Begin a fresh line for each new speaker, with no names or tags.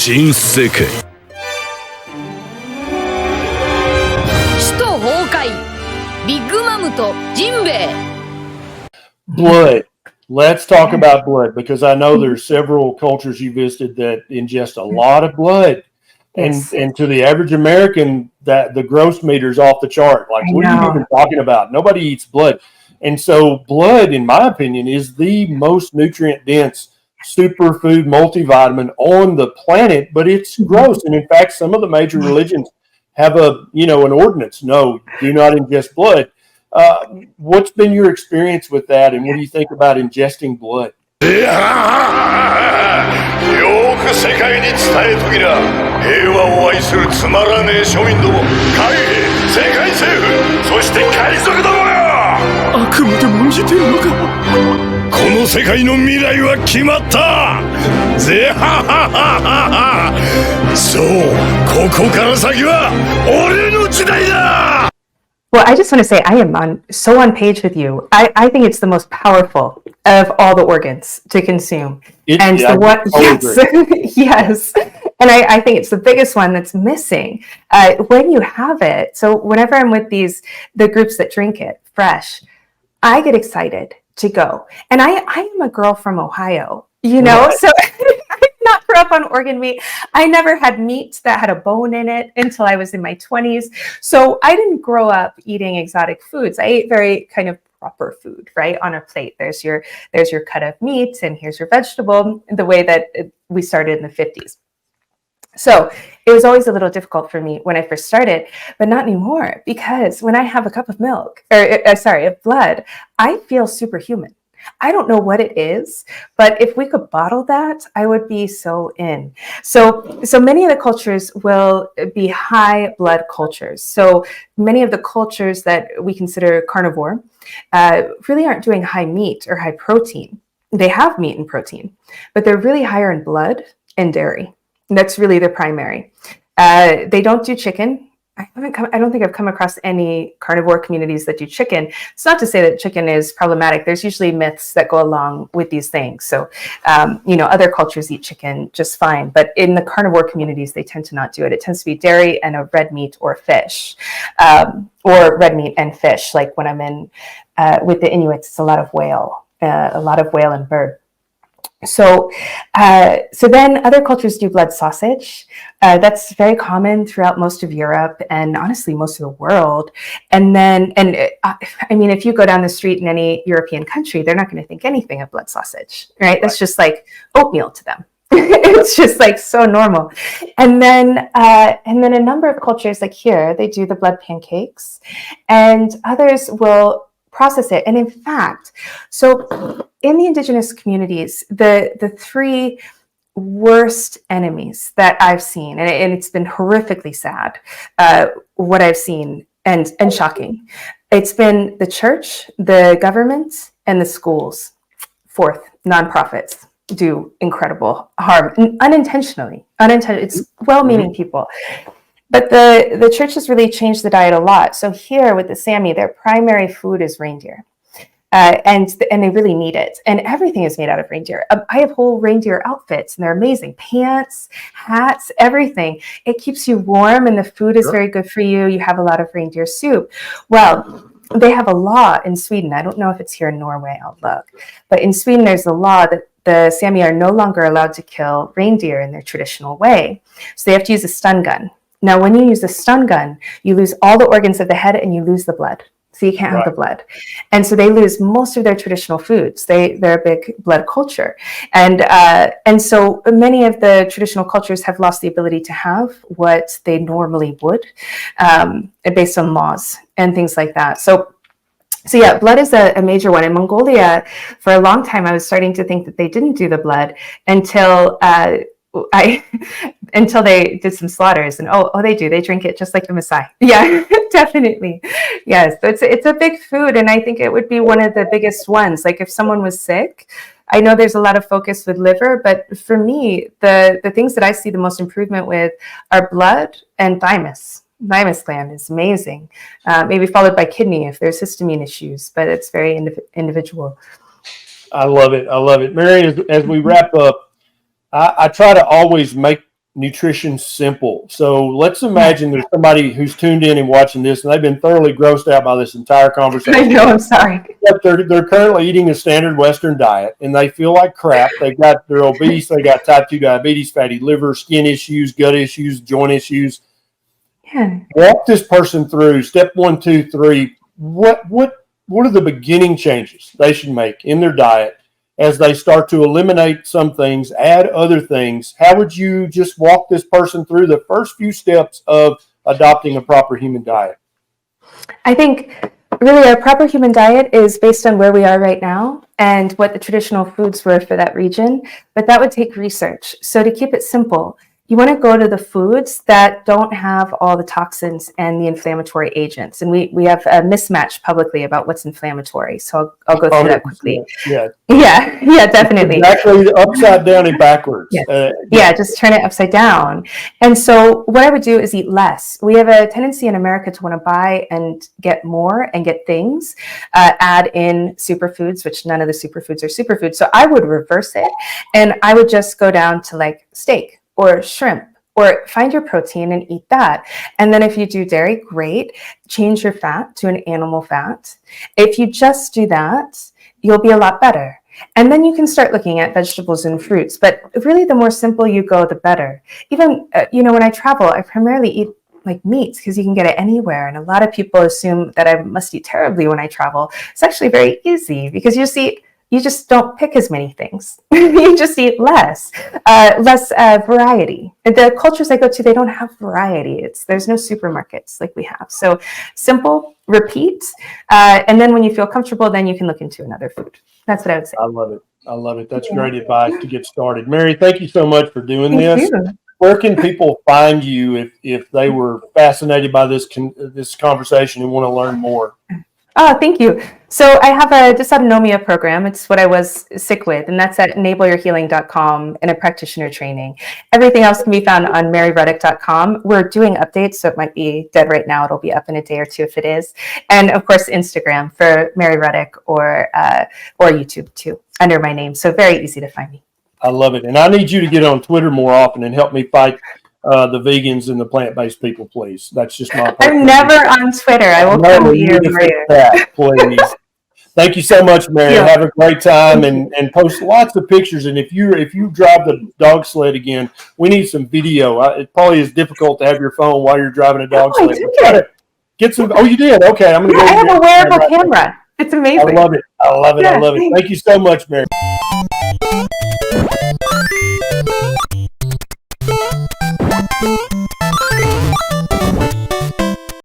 新世界。
首都崩壊。ビッグマムとジンベエ。
Blood. Let's talk about blood because I know there's several cultures you visited that ingest a lot of blood.
Yes.
And to the average American, that the gross meter's off the chart. Like, what are you even talking about? Nobody eats blood. And so blood, in my opinion, is the most nutrient-dense superfood multivitamin on the planet, but it's gross. And in fact, some of the major religions have an ordinance. No, do not ingest blood. What's been your experience with that, and what do you think about ingesting blood?
よく世界に伝えときな。平和を愛するつまらねえ庶民ども、海兵、世界政府、そして海賊どもよ。
悪夢でも見てるのか。
この世界の未来は決まった。ぜはははは。そう、ここから先は俺の時代だ。
Well, I just want to say I am so on page with you. I think it's the most powerful of all the organs to consume. Yes, yes. And I think it's the biggest one that's missing when you have it. So whenever I'm with the groups that drink it fresh, I get excited to go. And I am a girl from Ohio,
Right.
so I not grew up on organ meat. I never had meat that had a bone in it until I was in my 20s. So I didn't grow up eating exotic foods. I ate very kind of proper food, right? On a plate. There's your cut of meat and here's your vegetable, the way that we started in the 50s. So it was always a little difficult for me when I first started, but not anymore, because when I have a cup of of blood, I feel superhuman. I don't know what it is, but if we could bottle that, I would be so in. So many of the cultures will be high blood cultures. So many of the cultures that we consider carnivore really aren't doing high meat or high protein. They have meat and protein, but they're really higher in blood and dairy. That's really their primary. They don't do chicken. I don't think I've come across any carnivore communities that do chicken. It's not to say that chicken is problematic. There's usually myths that go along with these things. So, other cultures eat chicken just fine. But in the carnivore communities, they tend to not do it. It tends to be dairy and a red meat or fish, or red meat and fish. Like when I'm in with the Inuits, it's a lot of whale and bird. So then other cultures do blood sausage. That's very common throughout most of Europe and honestly most of the world. And if you go down the street in any European country, they're not going to think anything of blood sausage, right? That's just like oatmeal to them. It's just like so normal. And then a number of cultures like here, they do the blood pancakes, and others will process it. And in fact, so in the indigenous communities, the three worst enemies that I've seen, and it's been horrifically sad, what I've seen and shocking. It's been the church, the government, and the schools. Fourth, nonprofits do incredible harm unintentionally. It's well-meaning people. But the church has really changed the diet a lot. So here with the Sami, their primary food is reindeer. And they really need it. And everything is made out of reindeer. I have whole reindeer outfits, and they're amazing. Pants, hats, everything. It keeps you warm, and the food is very good for you. You have a lot of reindeer soup. Well, they have a law in Sweden. I don't know if it's here in Norway. I'll look. But in Sweden, there's a law that the Sami are no longer allowed to kill reindeer in their traditional way. So they have to use a stun gun. Now, when you use a stun gun, you lose all the organs of the head and you lose the blood. So you can't have the blood. And so they lose most of their traditional foods. They're a big blood culture. And so many of the traditional cultures have lost the ability to have what they normally would, based on laws and things like that. So yeah, blood is a major one. In Mongolia, for a long time, I was starting to think that they didn't do the blood until they did some slaughters, and they do. They drink it just like the Maasai. Yeah, definitely. Yes, it's a big food, and I think it would be one of the biggest ones. Like if someone was sick, I know there's a lot of focus with liver, but for me, the things that I see the most improvement with are blood and thymus. Thymus gland is amazing. Maybe followed by kidney if there's histamine issues, but it's very individual.
I love it. Mary, as we wrap up, I try to always make nutrition's simple. So let's imagine there's somebody who's tuned in and watching this, and they've been thoroughly grossed out by this entire conversation.
I know, I'm sorry.
But they're currently eating a standard Western diet, and they feel like crap. They're obese. They got type 2 diabetes, fatty liver, skin issues, gut issues, joint issues.
Yeah.
Walk this person through step 1, 2, 3. What are the beginning changes they should make in their diet as they start to eliminate some things, add other things? How would you just walk this person through the first few steps of adopting a proper human diet?
I think really a proper human diet is based on where we are right now and what the traditional foods were for that region, but that would take research. So to keep it simple, you want to go to the foods that don't have all the toxins and the inflammatory agents. And we have a mismatch publicly about what's inflammatory. So I'll go through that quickly.
Yeah,
definitely.
Exactly, upside down and backwards.
Yeah, just turn it upside down. And so what I would do is eat less. We have a tendency in America to want to buy and get more and get things, add in superfoods, which none of the superfoods are superfoods. So I would reverse it, and I would just go down to like steak or shrimp, or find your protein and eat that. And then if you do dairy, great. Change your fat to an animal fat. If you just do that, you'll be a lot better. And then you can start looking at vegetables and fruits. But really, the more simple you go, the better. Even, when I travel, I primarily eat like meats because you can get it anywhere. And a lot of people assume that I must eat terribly when I travel. It's actually very easy because you just don't pick as many things. You just eat less variety. The cultures I go to, they don't have variety. There's no supermarkets like we have. So simple, repeat. And then when you feel comfortable, then you can look into another food. That's what I would say.
I love it. That's great advice to get started. Mary, thank you so much for doing this.
You.
Where can people find you if they were fascinated by this conversation and want to learn more?
Oh, thank you. So I have a dysautonomia program. It's what I was sick with, and that's at enableyourhealing.com in a practitioner training. Everything else can be found on maryruddick.com. We're doing updates, so it might be dead right now. It'll be up in a day or two if it is. And of course, Instagram for Mary Ruddick or YouTube too, under my name. So very easy to find me.
I love it. And I need you to get on Twitter more often and help me fight the vegans and the plant-based people, please. That's just my.
I'm never on Twitter. I will come to you,
that, please. Thank you so much, Mary. Have a great time and post lots of pictures. And if you drive the dog sled again, we need some video. It probably is difficult to have your phone while you're driving a dog sled. Get some. Oh, you did? Okay, I'm gonna go.
I have a wearable camera. It's amazing.
I love it. I love it.
Yeah,
I love it. Thank you so much, Mary.